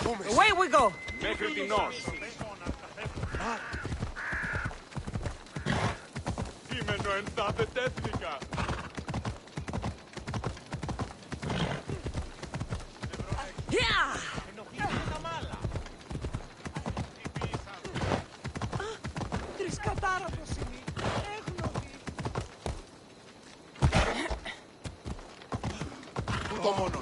Away we go! Μέχρι την νος. Κείμενο ενστάθε τέθνικα. Τρισκατάρα πως είναι. Έγνωδη. Το μόνο.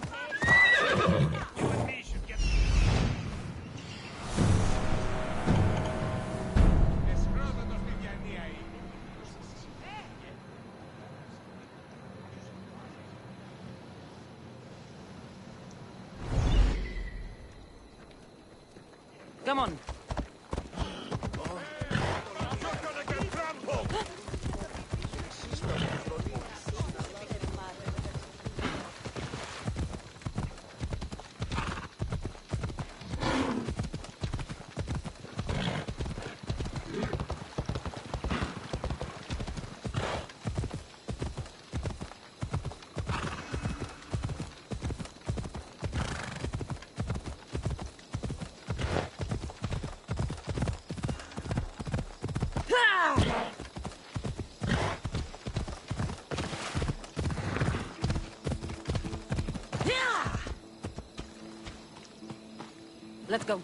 Come on. Let's go.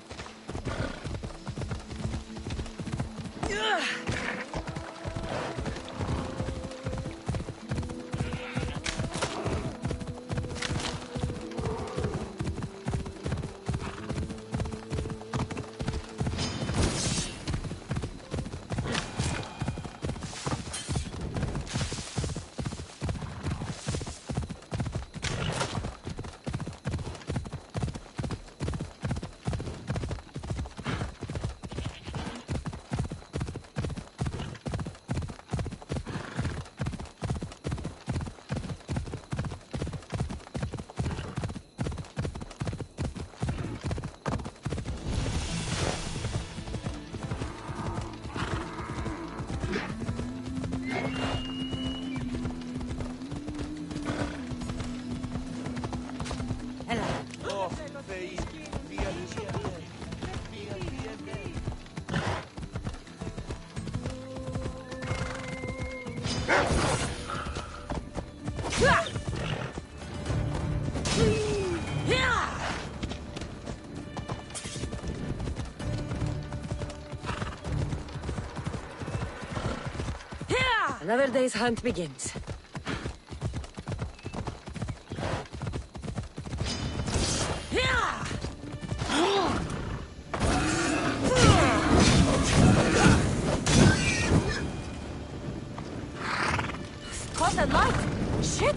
Another day's hunt begins. Caught that light! Shit!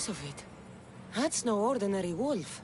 face of it. That's no ordinary wolf.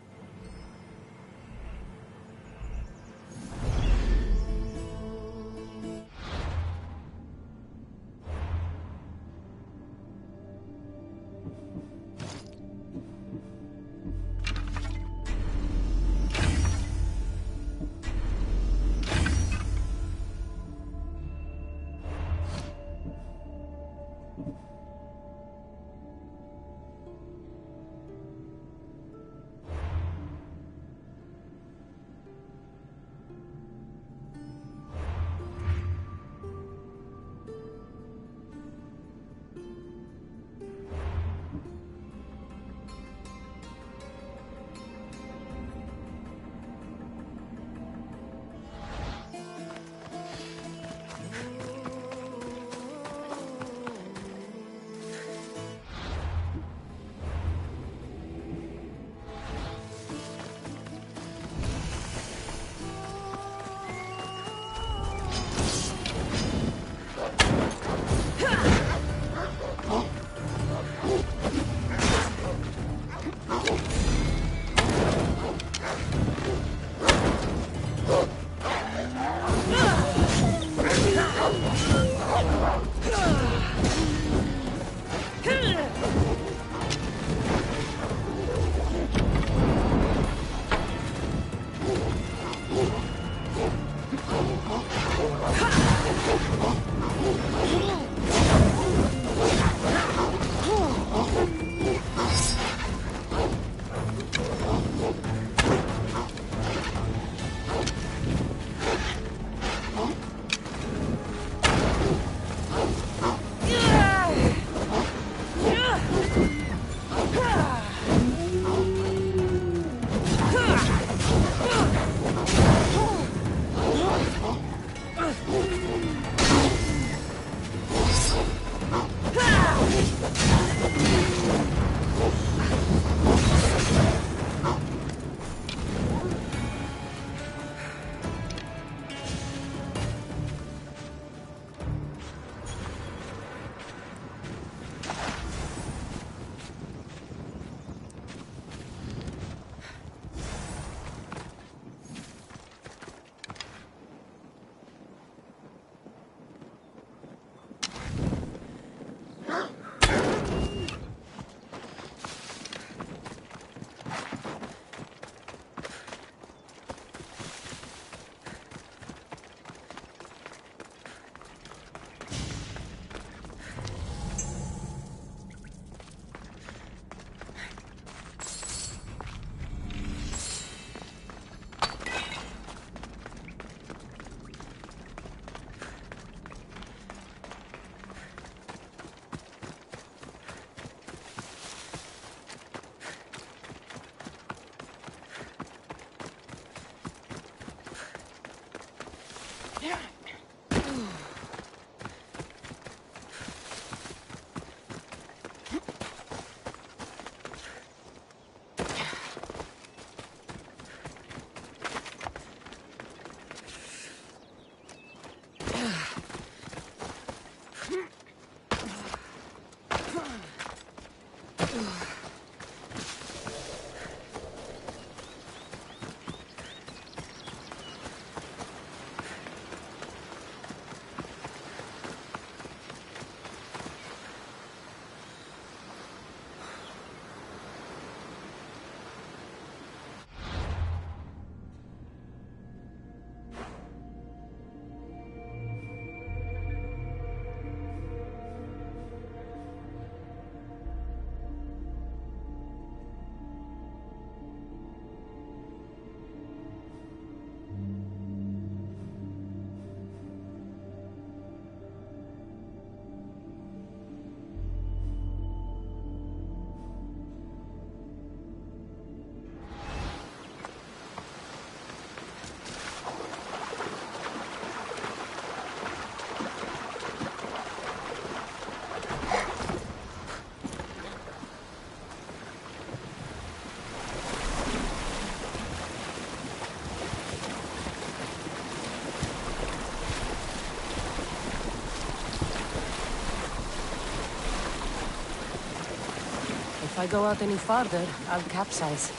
If I go out any farther, I'll capsize.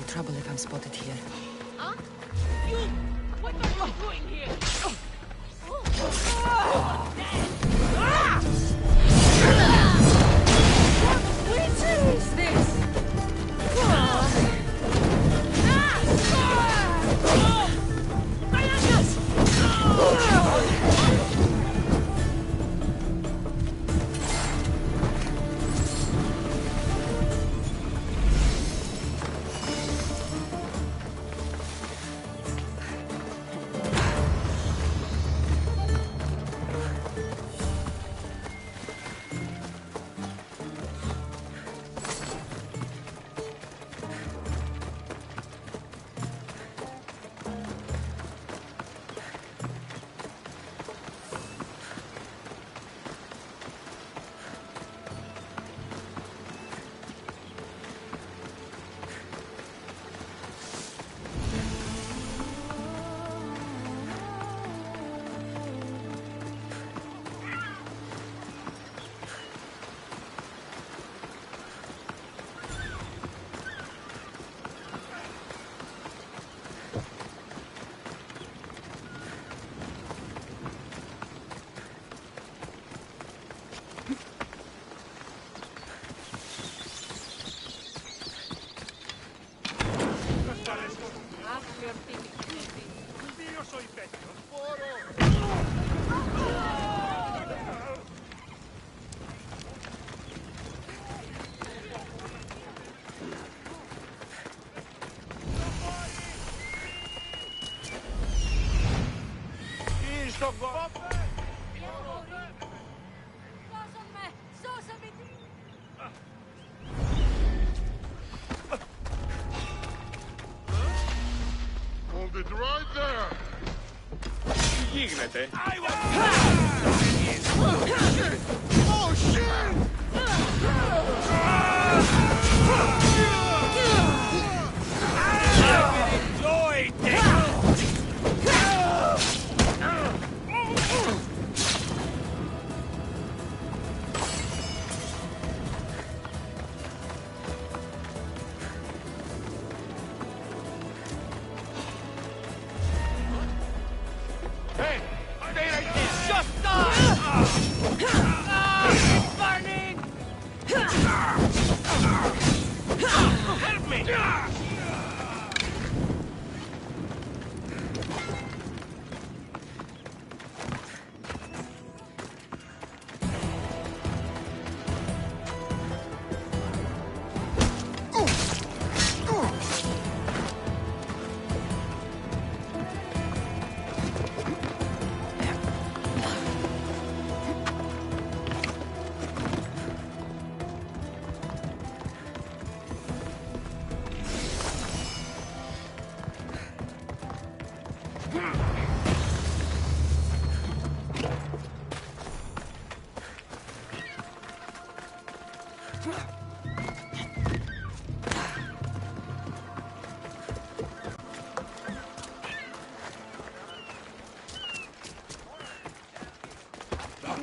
Trouble if I'm spotted here. Huh? You! What are you doing here? What is this? Hold it right there! Τι γίνεται? Oh shit! Hey, stay right there!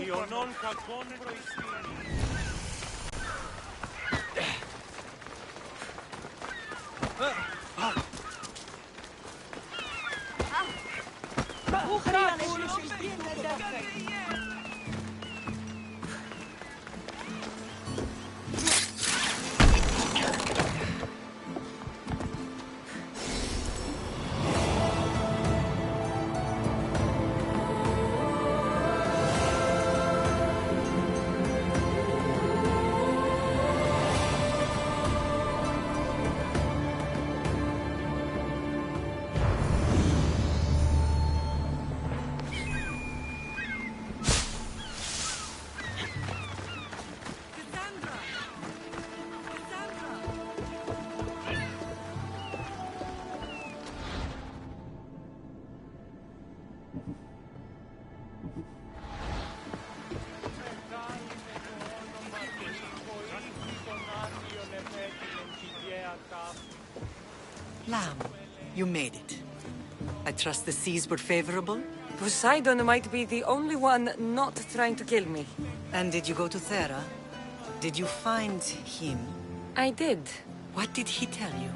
Ιωνών κακών προϊστήρων. Lamb, you made it. I trust the seas were favorable? Poseidon might be the only one not trying to kill me. And did you go to Thera? Did you find him? I did. What did he tell you?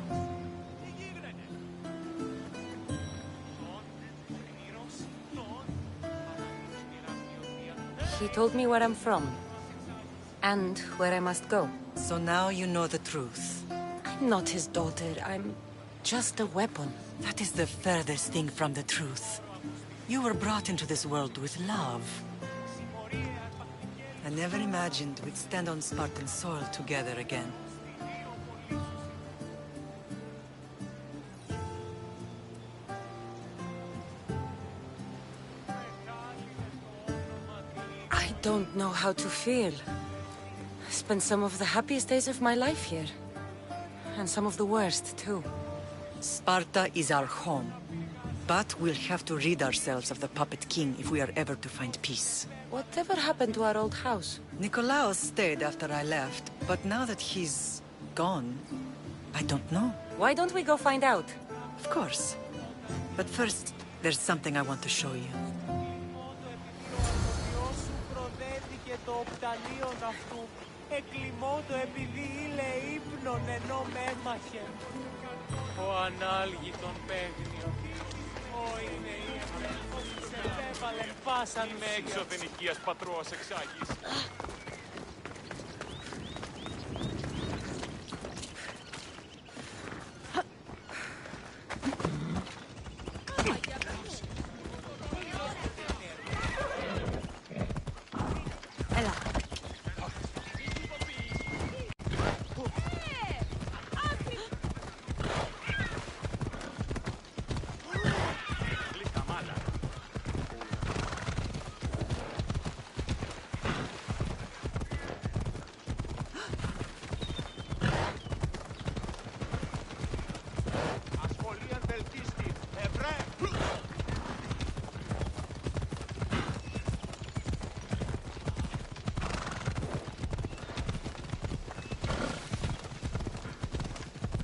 He told me where I'm from. And where I must go. So now you know the truth. I'm not his daughter. I'm just a weapon. That is the furthest thing from the truth. You were brought into this world with love. I never imagined we'd stand on Spartan soil together again. I don't know how to feel. I spent some of the happiest days of my life here. And some of the worst, too. Sparta is our home. But we'll have to rid ourselves of the Puppet King if we are ever to find peace. Whatever happened to our old house? Nikolaos stayed after I left, but now that he's gone, I don't know. Why don't we go find out? Of course. But first, there's something I want to show you. Ο ανάλγητον παίγνιο. Ω είναι η ευτέλφωση σε πέβαλεν πάσαν με έξωθεν οικίας πατρός εξάγης.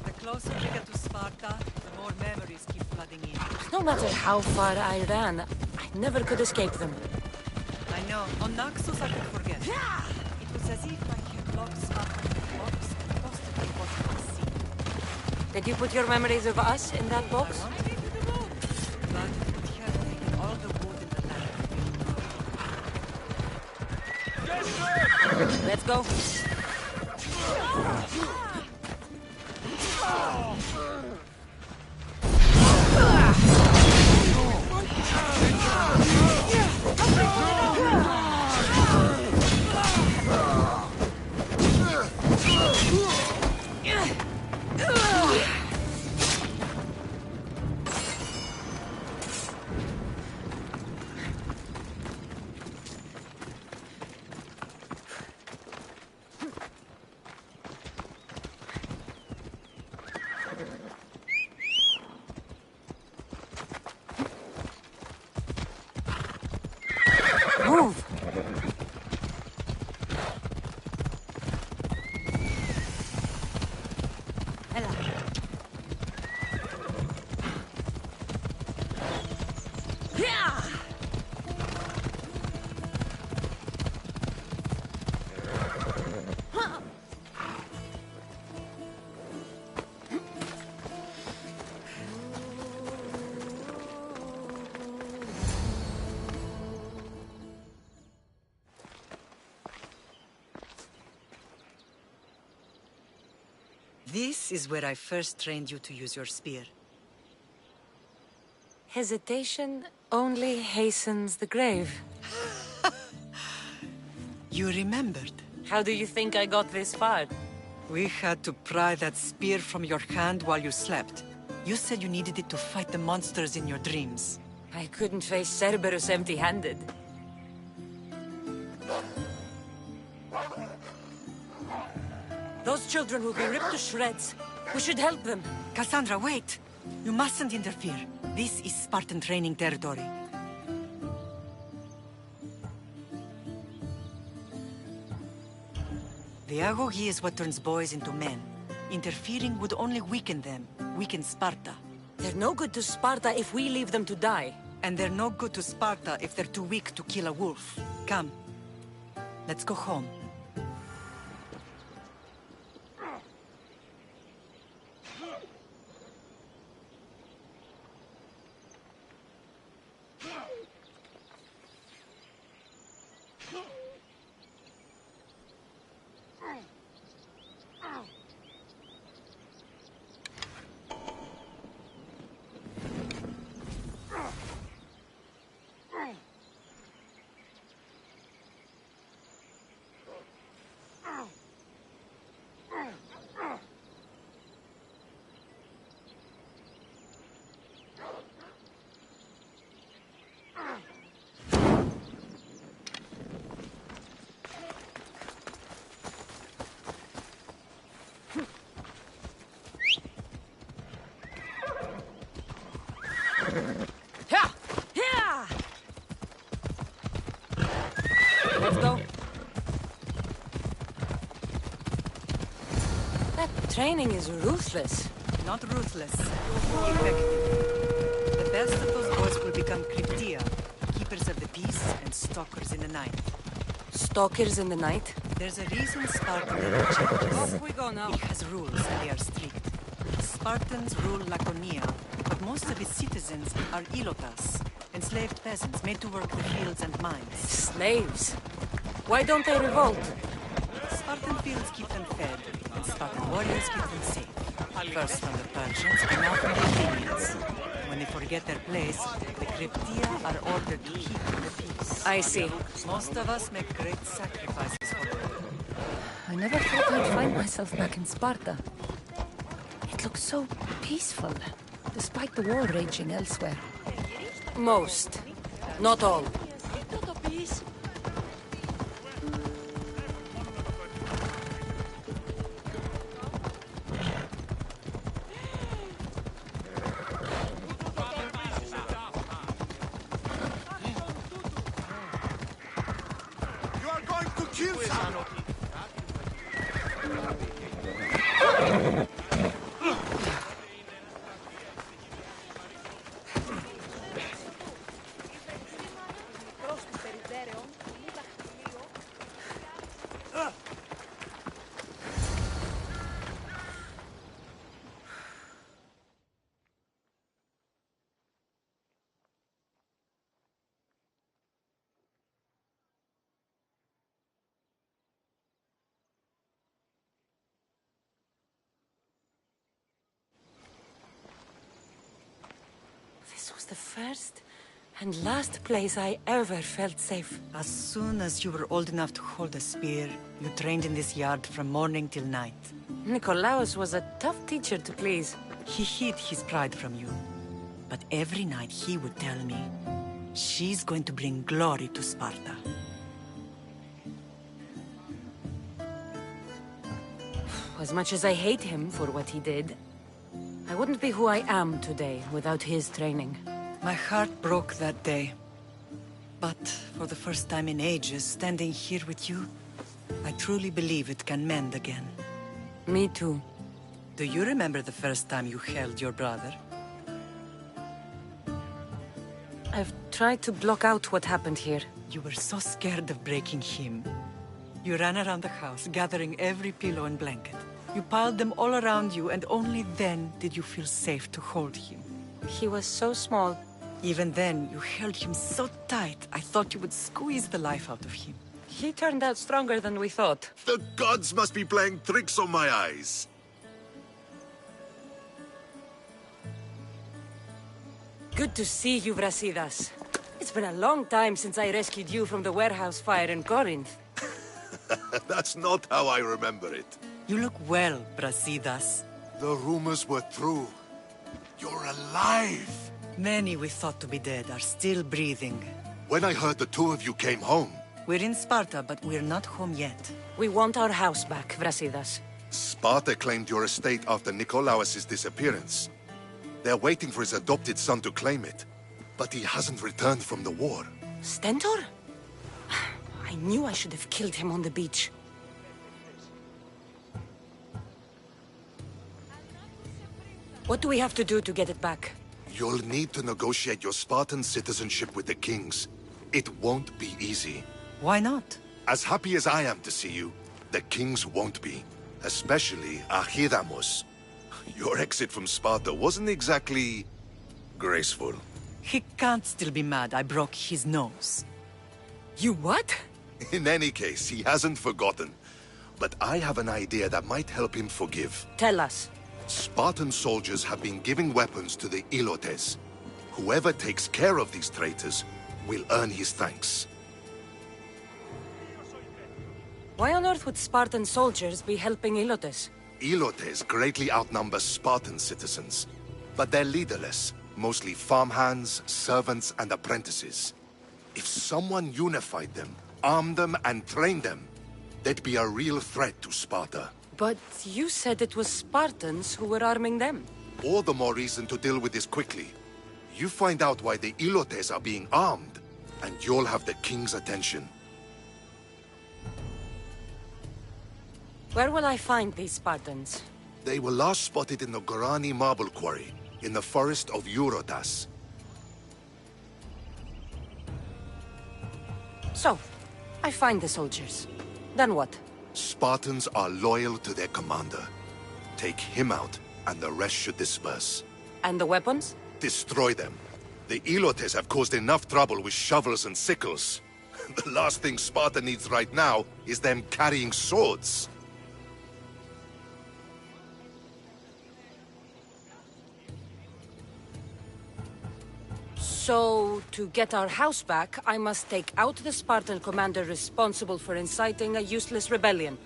The closer we get to Sparta, the more memories keep flooding in. No matter how far I ran, I never could escape them. I know. On Naxos I could forget. It was as if I had locked Sparta in a box and lost it at the bottom of the sea. Did you put your memories of us in that box? I wanted to the moon, but it had taken all the wood in the land. Let's go. Move! This is where I first trained you to use your spear. Hesitation only hastens the grave. You remembered. How do you think I got this far? We had to pry that spear from your hand while you slept. You said you needed it to fight the monsters in your dreams. I couldn't face Cerberus empty-handed. Those children will be ripped to shreds. We should help them. Cassandra, wait! You mustn't interfere. This is Spartan training territory. The agoge is what turns boys into men. Interfering would only weaken them, weaken Sparta. They're no good to Sparta if we leave them to die. And they're no good to Sparta if they're too weak to kill a wolf. Come. Let's go home. Let's go. That training is ruthless. Not ruthless. Effective. The best of those boys will become Cryptia, keepers of the peace and stalkers in the night. Stalkers in the night? There's a reason Sparta never changes. Off we go now. It has rules and they are strict. Spartans rule Laconia, but most of its citizens are ilotas, enslaved peasants made to work the fields and mines. Slaves? Why don't they revolt? Spartan fields keep them fed, and Spartan warriors keep them safe. First from the Persians, and now from the Athenians. When they forget their place, the Cryptia are ordered to keep the peace. I see. Most of us make great sacrifices for them. I never thought I'd find myself back in Sparta. It looks so peaceful, despite the war raging elsewhere. Most. Not all. You are going to kill someone! This was the first and last place I ever felt safe. As soon as you were old enough to hold a spear, you trained in this yard from morning till night. Nikolaos was a tough teacher to please. He hid his pride from you. But every night he would tell me, she's going to bring glory to Sparta. As much as I hate him for what he did, I wouldn't be who I am today without his training. My heart broke that day. But for the first time in ages, standing here with you, I truly believe it can mend again. Me too. Do you remember the first time you held your brother? I've tried to block out what happened here. You were so scared of breaking him. You ran around the house, gathering every pillow and blanket. You piled them all around you, and only then did you feel safe to hold him. He was so small. Even then, you held him so tight, I thought you would squeeze the life out of him. He turned out stronger than we thought. The gods must be playing tricks on my eyes. Good to see you, Brasidas. It's been a long time since I rescued you from the warehouse fire in Corinth. That's not how I remember it. You look well, Brasidas. The rumors were true. You're alive! Many we thought to be dead are still breathing. When I heard the two of you came home... We're in Sparta, but we're not home yet. We want our house back, Brasidas. Sparta claimed your estate after Nikolaos' disappearance. They're waiting for his adopted son to claim it. But he hasn't returned from the war. Stentor? I knew I should have killed him on the beach. What do we have to do to get it back? You'll need to negotiate your Spartan citizenship with the kings. It won't be easy. Why not? As happy as I am to see you, the kings won't be. Especially Archidamos. Your exit from Sparta wasn't exactly... graceful. He can't still be mad I broke his nose. You what? In any case, he hasn't forgotten. But I have an idea that might help him forgive. Tell us. Spartan soldiers have been giving weapons to the Ilotes. Whoever takes care of these traitors will earn his thanks. Why on earth would Spartan soldiers be helping Ilotes? Ilotes greatly outnumber Spartan citizens. But they're leaderless. Mostly farmhands, servants, and apprentices. If someone unified them, armed them, and trained them, they'd be a real threat to Sparta. But you said it was Spartans who were arming them. All the more reason to deal with this quickly. You find out why the Ilotes are being armed, and you'll have the king's attention. Where will I find these Spartans? They were last spotted in the Gorani marble quarry, in the forest of Eurotas. So, I find the soldiers. Then what? Spartans are loyal to their commander. Take him out, and the rest should disperse. And the weapons? Destroy them. The Ilotes have caused enough trouble with shovels and sickles. The last thing Sparta needs right now is them carrying swords. So, to get our house back, I must take out the Spartan commander responsible for inciting a useless rebellion.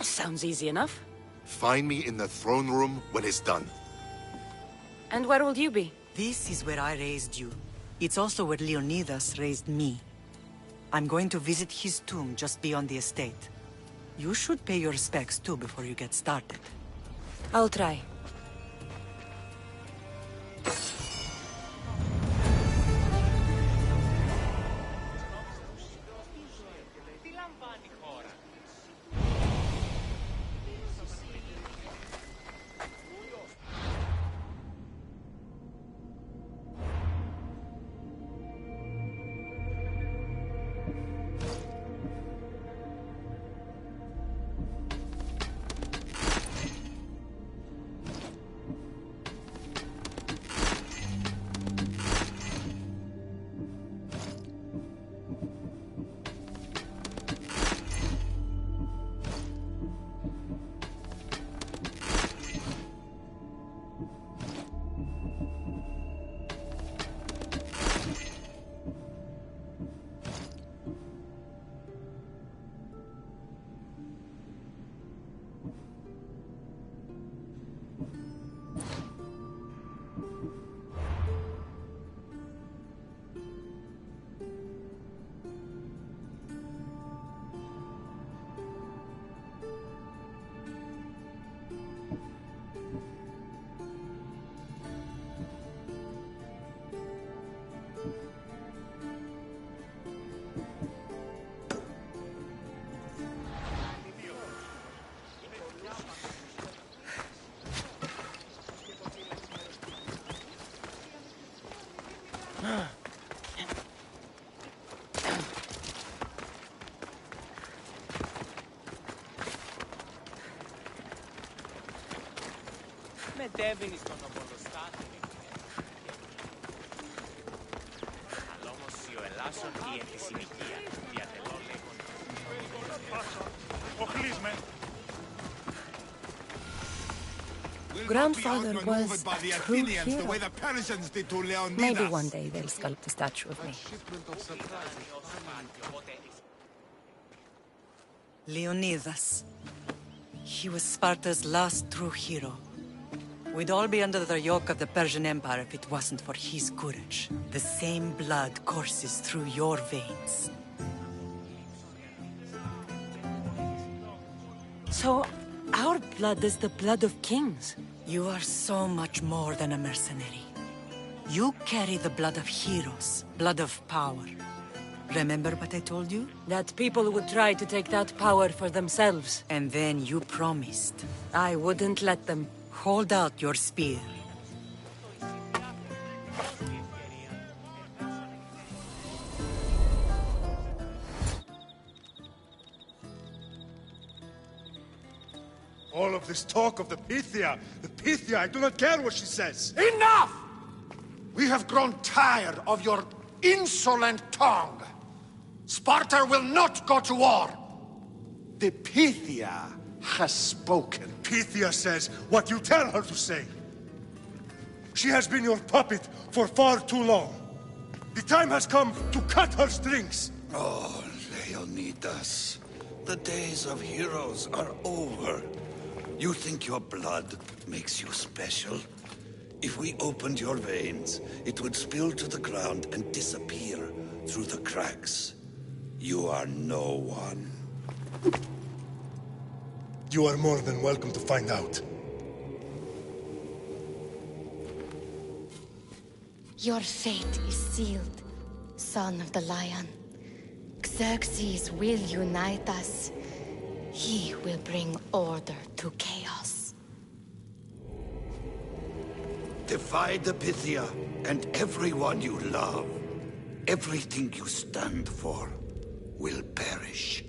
Sounds easy enough. Find me in the throne room when it's done. And where will you be? This is where I raised you. It's also where Leonidas raised me. I'm going to visit his tomb just beyond the estate. You should pay your respects too before you get started. I'll try. Μετέβαινε στον Οπολοστάθη. Αλλά όμως η ο Ελλάσσον η εν τη συνοικία, διατελώ λέγον. Οχλείς με. Grandfather was a true hero. the way the Persians did to Leonidas. Maybe one day they'll sculpt a statue of me. Leonidas. He was Sparta's last true hero. We'd all be under the yoke of the Persian Empire if it wasn't for his courage. The same blood courses through your veins. So, our blood is the blood of kings. You are so much more than a mercenary. You carry the blood of heroes, blood of power. Remember what I told you? That people would try to take that power for themselves. And then you promised. I wouldn't let them. Hold out your spear. All of this talk of the Pythia, I do not care what she says. Enough! We have grown tired of your insolent tongue. Sparta will not go to war. The Pythia has spoken. Pythia says what you tell her to say. She has been your puppet for far too long. The time has come to cut her strings. Oh, Leonidas. The days of heroes are over. You think your blood makes you special? If we opened your veins, it would spill to the ground and disappear through the cracks. You are no one. You are more than welcome to find out. Your fate is sealed, son of the lion. Xerxes will unite us. He will bring order to chaos. Divide the Pythia and everyone you love. Everything you stand for will perish.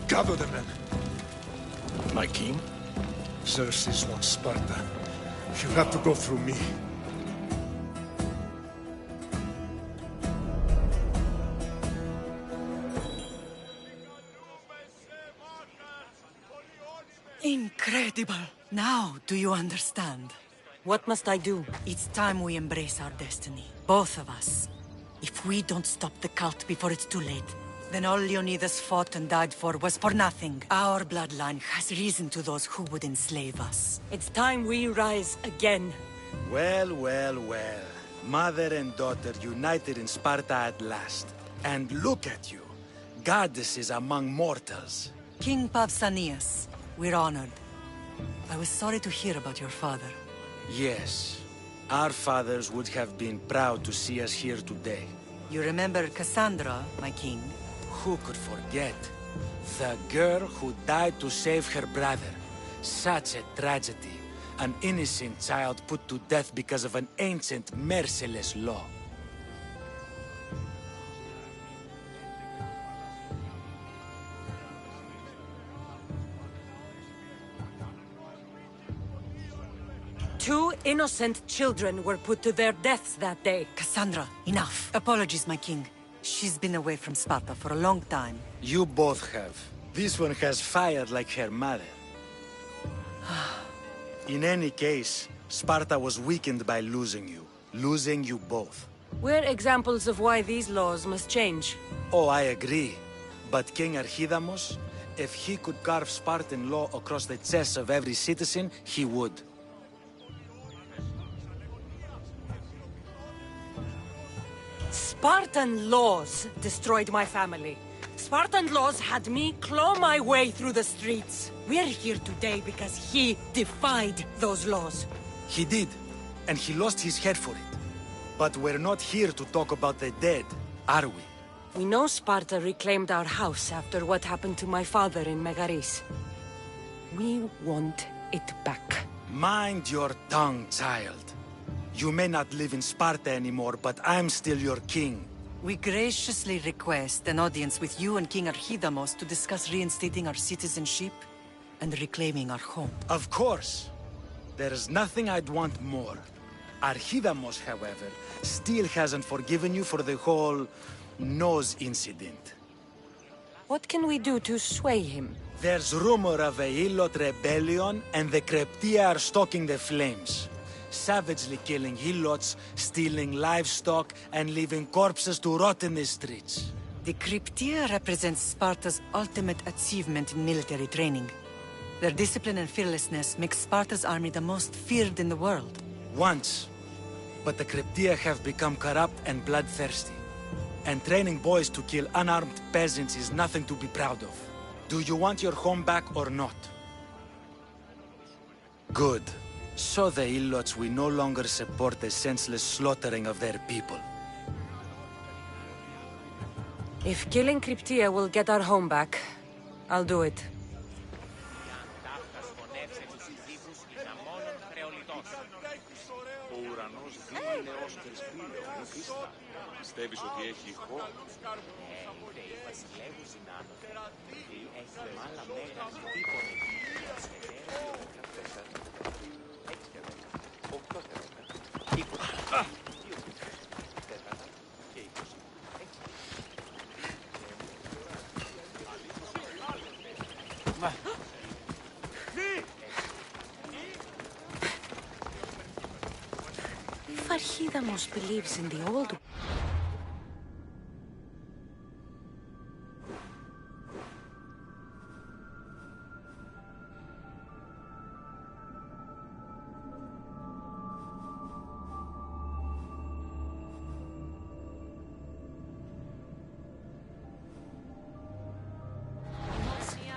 Gather the men. My king? Xerxes wants Sparta. You have to go through me. Incredible! Now, do you understand? What must I do? It's time we embrace our destiny. Both of us. If we don't stop the cult before it's too late, then all Leonidas fought and died for was for nothing. Our bloodline has risen to those who would enslave us. It's time we rise again. Well, well, well. Mother and daughter united in Sparta at last. And look at you. Goddesses among mortals. King Pausanias, we're honored. I was sorry to hear about your father. Yes. Our fathers would have been proud to see us here today. You remember Cassandra, my king? Who could forget? The girl who died to save her brother. Such a tragedy. An innocent child put to death because of an ancient, merciless law. Two innocent children were put to their deaths that day. Cassandra, enough. Apologies, my king. She's been away from Sparta for a long time. You both have. This one has fired like her mother. In any case, Sparta was weakened by losing you. Losing you both. We're examples of why these laws must change. Oh, I agree. But King Archidamos, if he could carve Spartan law across the chests of every citizen, he would. Spartan laws destroyed my family. Spartan laws had me claw my way through the streets. We're here today because he defied those laws. He did, and he lost his head for it. But we're not here to talk about the dead, are we? We know Sparta reclaimed our house after what happened to my father in Megaris. We want it back. Mind your tongue, child. You may not live in Sparta anymore, but I'm still your king. We graciously request an audience with you and King Archidamos to discuss reinstating our citizenship and reclaiming our home. Of course. There's nothing I'd want more. Archidamos, however, still hasn't forgiven you for the whole nose incident. What can we do to sway him? There's rumor of a Hilot rebellion, and the Kreptia are stalking the flames. Savagely killing Hilots, stealing livestock, and leaving corpses to rot in the streets. The Cryptia represents Sparta's ultimate achievement in military training. Their discipline and fearlessness make Sparta's army the most feared in the world. Once. But the Cryptia have become corrupt and bloodthirsty. And training boys to kill unarmed peasants is nothing to be proud of. Do you want your home back or not? Good. So the Ilots will no longer support the senseless slaughtering of their people. If killing Cryptia will get our home back, I'll do it. Πιστεύεις ότι έχει ηχό? Farhidamos believes in the old.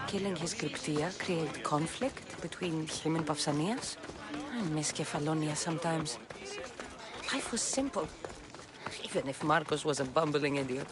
Killing his Cryptia created conflict between him and Pausanias. I miss Kefalonia sometimes. Life was simple, even if Marcos was a bumbling idiot.